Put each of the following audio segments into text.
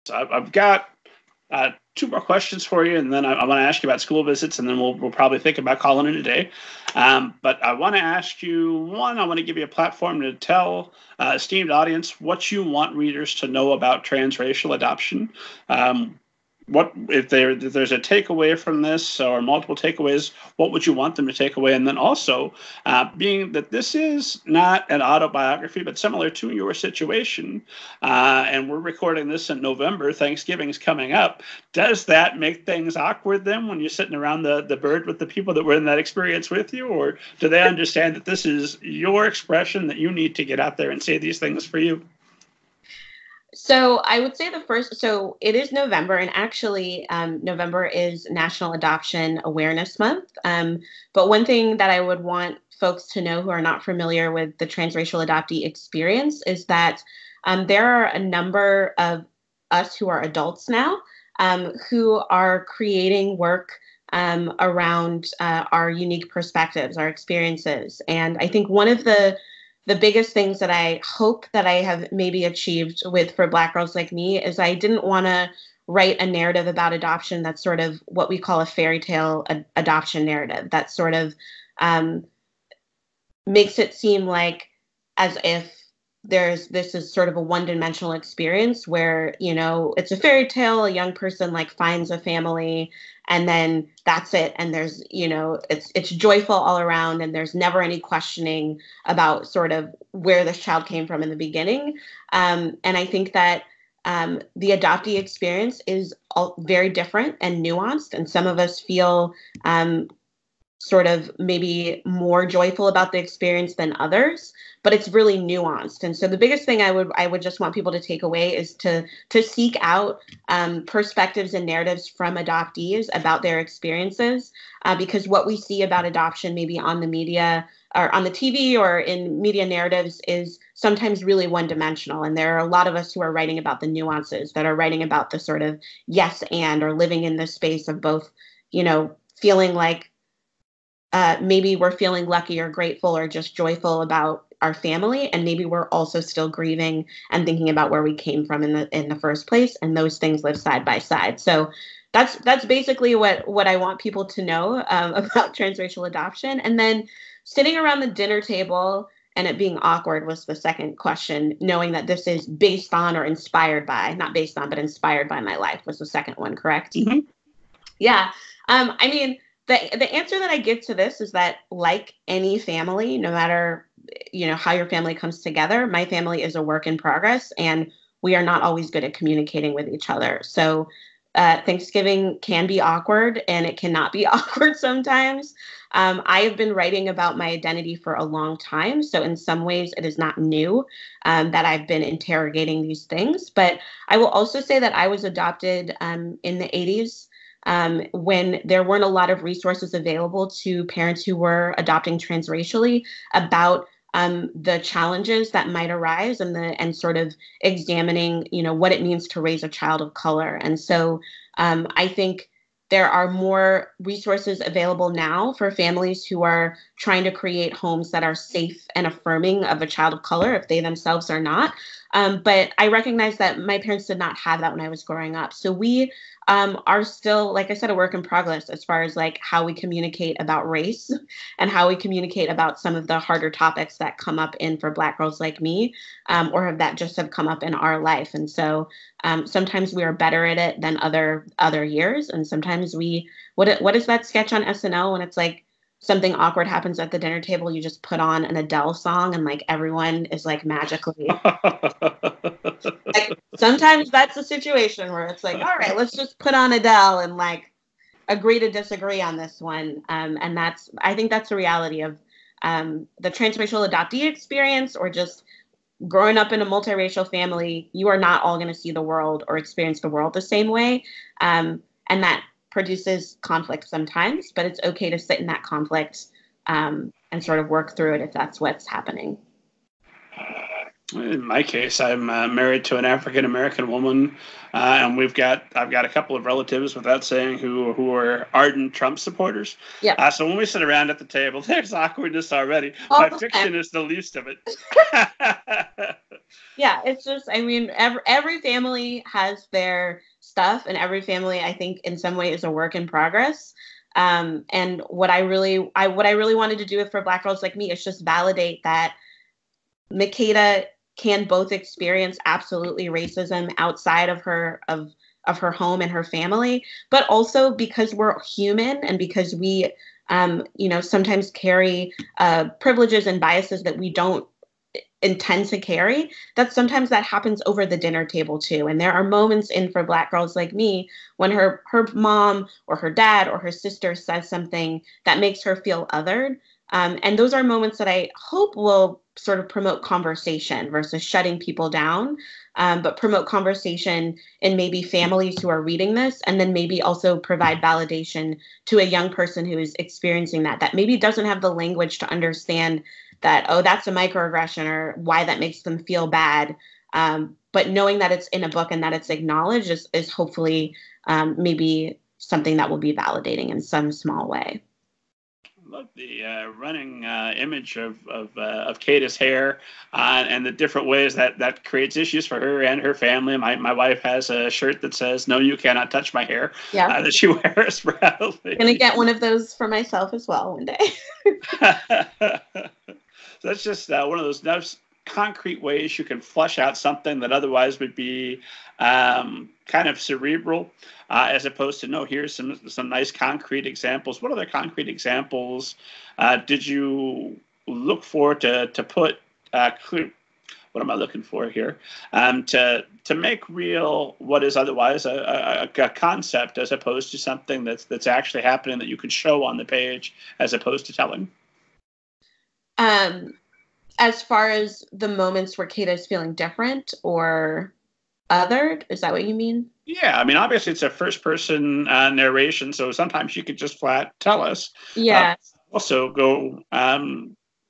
So I've got two more questions for you, and then I want to ask you about school visits, and then we'll probably think about calling it a day. But I want to ask you, one, I want to give you a platform to tell esteemed audience what you want readers to know about transracial adoption. What if there's a takeaway from this, or multiple takeaways, what would you want them to take away? And then also, being that this is not an autobiography, but similar to your situation, and we're recording this in November, Thanksgiving's coming up, does that make things awkward then when you're sitting around the bird with the people that were in that experience with you? Or do they understand that this is your expression, that you need to get out there and say these things for you? So I would say so it is November, and actually November is National Adoption Awareness Month. But one thing that I would want folks to know who are not familiar with the transracial adoptee experience is that there are a number of us who are adults now who are creating work around our unique perspectives, our experiences. And I think one of the biggest things that I hope that I have maybe achieved with For Black Girls Like Me is I didn't want to write a narrative about adoption that's sort of what we call a fairy tale adoption narrative that sort of makes it seem like as if this is sort of a one-dimensional experience where, you know, it's a fairy tale, a young person like finds a family and then that's it. And there's, you know, it's joyful all around and there's never any questioning about sort of where this child came from in the beginning. And I think that the adoptee experience is very different and nuanced. And some of us feel sort of maybe more joyful about the experience than others, but it's really nuanced. And so the biggest thing I would just want people to take away is to seek out perspectives and narratives from adoptees about their experiences, because what we see about adoption maybe on the media or on the TV or in media narratives is sometimes really one-dimensional. And there are a lot of us who are writing about the nuances, that are writing about the sort of yes and, or living in the space of both, you know, feeling like maybe we're feeling lucky or grateful or just joyful about our family, and maybe we're also still grieving and thinking about where we came from in the first place, and those things live side by side. So that's basically what I want people to know about transracial adoption. And then sitting around the dinner table and it being awkward was the second question, knowing that this is based on or inspired by, not based on, but inspired by my life was the second one, correct? Mm-hmm. Yeah. I mean, the answer that I give to this is that, like any family, no matter, you know, how your family comes together, my family is a work in progress, and we are not always good at communicating with each other. So Thanksgiving can be awkward, and it cannot be awkward sometimes. I have been writing about my identity for a long time, so in some ways it is not new that I've been interrogating these things. But I will also say that I was adopted in the 80s. When there weren't a lot of resources available to parents who were adopting transracially about the challenges that might arise and sort of examining, you know, what it means to raise a child of color. And so I think there are more resources available now for families who are trying to create homes that are safe and affirming of a child of color if they themselves are not. But I recognize that my parents did not have that when I was growing up. So we are still, like I said, a work in progress as far as like how we communicate about race and how we communicate about some of the harder topics that come up in For Black Girls Like Me, or that just have come up in our life. And so sometimes we are better at it than other years. And sometimes what is that sketch on SNL when it's like something awkward happens at the dinner table, you just put on an Adele song and like everyone is like magically like sometimes that's a situation where it's like, all right, let's just put on Adele and like agree to disagree on this one. And I think that's the reality of the transracial adoptee experience, or just growing up in a multiracial family. You are not all going to see the world or experience the world the same way. And that produces conflict sometimes, but it's okay to sit in that conflict and sort of work through it if that's what's happening. In my case, I'm married to an African-American woman, and I've got a couple of relatives, without saying who are ardent Trump supporters. Yeah. So when we sit around at the table, there's awkwardness already. My fiction is the least of it. Yeah, it's just, I mean, every family has their stuff, and every family, I think, in some way is a work in progress. And what what I really wanted to do for Black girls like me is just validate that Makeda can both experience absolutely racism outside of her home and her family, but also because we're human and because we, sometimes carry privileges and biases that we don't intend to carry, that sometimes that happens over the dinner table too. And there are moments in For Black girls like me when her mom or her dad or her sister says something that makes her feel othered. And those are moments that I hope will sort of promote conversation versus shutting people down, but promote conversation in maybe families who are reading this, and then maybe also provide validation to a young person who is experiencing that maybe doesn't have the language to understand that, oh, that's a microaggression or why that makes them feel bad. But knowing that it's in a book and that it's acknowledged is hopefully maybe something that will be validating in some small way. I love the running image of Kata's hair and the different ways that creates issues for her and her family. My wife has a shirt that says, "No, you cannot touch my hair," that she wears proudly. I'm going to get one of those for myself as well one day. So that's just one of those nice concrete ways you can flesh out something that otherwise would be kind of cerebral, as opposed to, no, here's some nice concrete examples. What other concrete examples did you look for to put what am I looking for here? To make real what is otherwise a concept, as opposed to something that's actually happening that you could show on the page, as opposed to telling. As far as the moments where Kata is feeling different or othered, is that what you mean? Yeah, I mean, obviously it's a first-person narration, so sometimes you could just flat tell us. Yeah. Also go,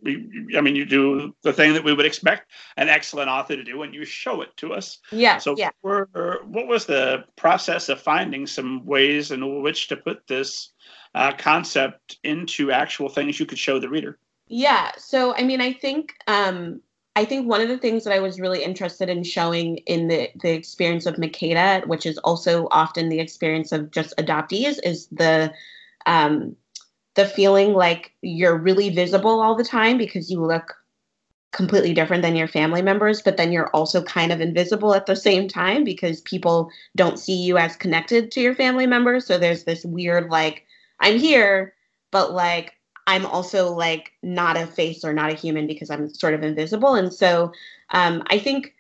you do the thing that we would expect an excellent author to do, and you show it to us. Yeah. So yeah. What was the process of finding some ways in which to put this concept into actual things you could show the reader? Yeah. So, I mean, I think one of the things that I was really interested in showing in the experience of Makeda, which is also often the experience of just adoptees, is the feeling like you're really visible all the time because you look completely different than your family members, but then you're also kind of invisible at the same time because people don't see you as connected to your family members. So there's this weird, like, I'm here, but like, I'm also like not a face or not a human because I'm sort of invisible. And so I think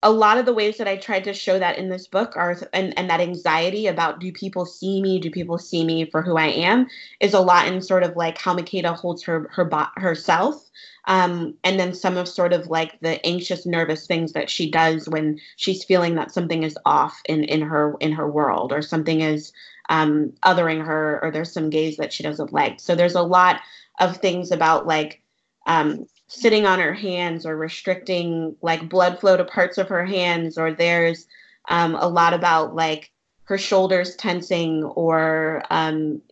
a lot of the ways that I tried to show that in this book are, and that anxiety about, do people see me? Do people see me for who I am? Is a lot in sort of like how Makeda holds herself. And then some of sort of like the anxious, nervous things that she does when she's feeling that something is off in her world, or something is othering her, or there's some gaze that she doesn't like. So there's a lot of things about like sitting on her hands, or restricting like blood flow to parts of her hands, or there's a lot about like her shoulders tensing, or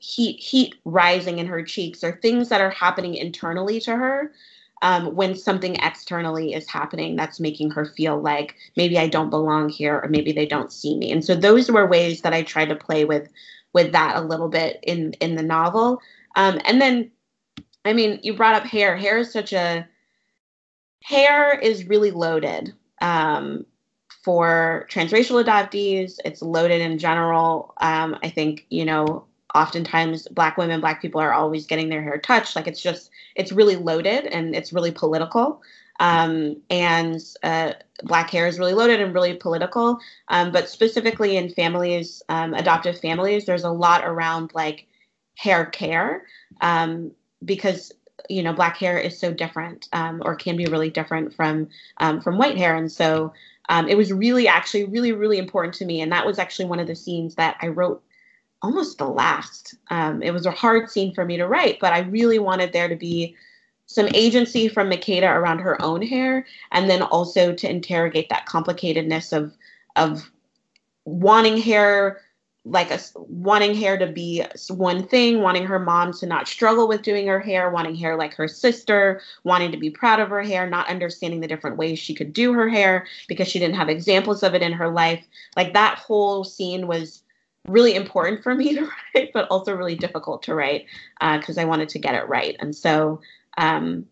heat rising in her cheeks, or things that are happening internally to her when something externally is happening that's making her feel like maybe I don't belong here, or maybe they don't see me. And so those were ways that I tried to play with that a little bit in the novel. And then, I mean, you brought up hair. Hair is really loaded for transracial adoptees. It's loaded in general. I think, oftentimes Black women, Black people are always getting their hair touched. Like it's really loaded and it's really political. And Black hair is really loaded and really political. But specifically in families, adoptive families, there's a lot around like hair care because, Black hair is so different or can be really different from white hair. And so it was really actually really, really important to me. And that was actually one of the scenes that I wrote almost the last. It was a hard scene for me to write, but I really wanted there to be some agency from Makeda around her own hair, and then also to interrogate that complicatedness of wanting hair like wanting hair to be one thing, wanting her mom to not struggle with doing her hair, wanting hair like her sister, wanting to be proud of her hair, not understanding the different ways she could do her hair because she didn't have examples of it in her life. Like that whole scene was really important for me to write, but also really difficult to write because I wanted to get it right. And so that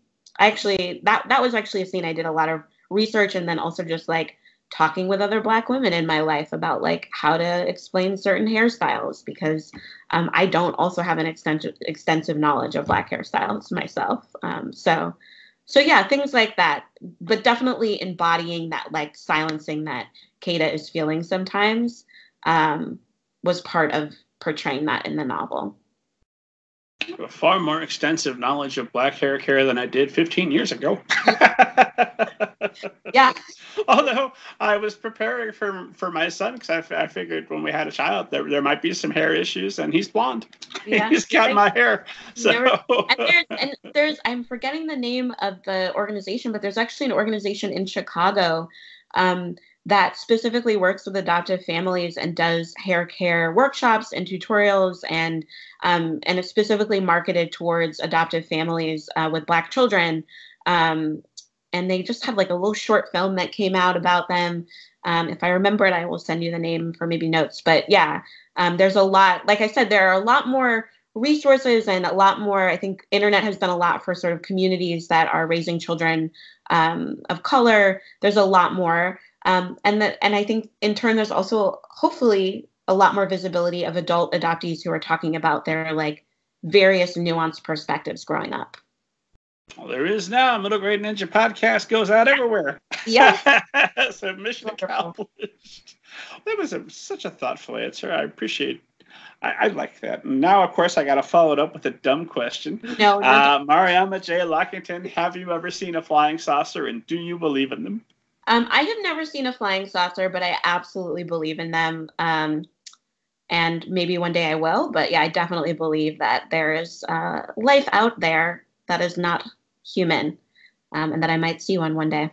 was actually a scene I did a lot of research and then also just like talking with other Black women in my life about like how to explain certain hairstyles because I don't also have an extensive knowledge of Black hairstyles myself. So yeah, things like that, but definitely embodying that, like silencing that Kata is feeling sometimes was part of portraying that in the novel. A far more extensive knowledge of Black hair care than I did 15 years ago. Yeah. Although I was preparing for my son because I figured when we had a child there might be some hair issues, and he's blonde. Yeah. He's got my hair. So and there's I'm forgetting the name of the organization, but there's actually an organization in Chicago that specifically works with adoptive families and does hair care workshops and tutorials, and it's specifically marketed towards adoptive families with Black children. And they just have like a little short film that came out about them. If I remember it, I will send you the name for maybe notes. But yeah, there's a lot. Like I said, there are a lot more resources and a lot more. I think internet has done a lot for sort of communities that are raising children of color. There's a lot more. And I think in turn, there's also hopefully a lot more visibility of adult adoptees who are talking about their like various nuanced perspectives growing up. Well, there is now. Middle Grade Ninja podcast goes out everywhere. Yeah. So mission accomplished. That was such a thoughtful answer. I appreciate. I like that. Now, of course, I got to follow it up with a dumb question. No. Mariama J. Lockington, have you ever seen a flying saucer, and do you believe in them? I have never seen a flying saucer, but I absolutely believe in them. And maybe one day I will. But yeah, I definitely believe that there is life out there that is not human, and that I might see one day.